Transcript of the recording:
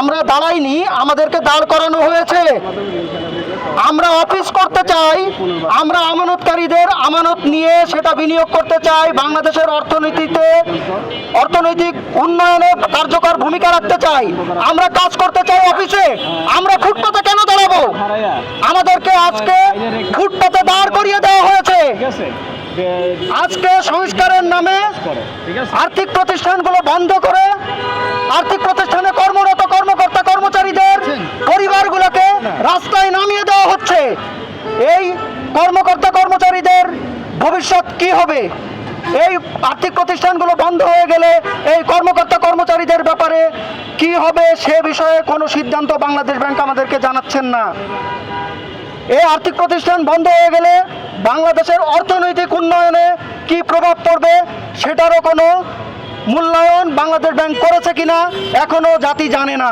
আমরা দাঁড়াইনি, আমাদেরকে দাঁড় করানো হয়েছে। আমরা অফিস করতে চাই, আমরা আমানতকারীদের আমানত নিয়ে সেটা বিনিয়োগ করতে চাই, বাংলাদেশের অর্থনৈতিক উন্নয়নে কার্যকর ভূমিকা রাখতে চাই। আমরা কাজ করতে চাই অফিসে। আমরা ফুটপাতে কেন দাঁড়াবো? আমাদেরকে আজকে ফুটপাতে দাঁড় করিয়ে দেওয়া হয়েছে। আজকে সংস্কারের নামে আর্থিক প্রতিষ্ঠানগুলো বন্ধ করে আর্থিক প্রতিষ্ঠানে কর্মরত কর্মকর্তা কর্মচারীদের পরিবারগুলোকে রাস্তায় নামিয়ে দেওয়া হচ্ছে। এই কর্মকর্তা কর্মচারীদের ভবিষ্যৎ কি হবে? এই আর্থিক প্রতিষ্ঠানগুলো বন্ধ হয়ে গেলে এই কর্মকর্তা কর্মচারীদের ব্যাপারে কি হবে সে বিষয়ে কোনো সিদ্ধান্ত বাংলাদেশ ব্যাংক আমাদেরকে জানাচ্ছেন না। এই আর্থিক প্রতিষ্ঠান বন্ধ হয়ে গেলে বাংলাদেশের অর্থনৈতিক উন্নয়নে কি প্রভাব পড়বে সেটারও কোনো মূল্যায়ন বাংলাদেশ ব্যাংক করেছে কিনা এখনো জাতি জানে না।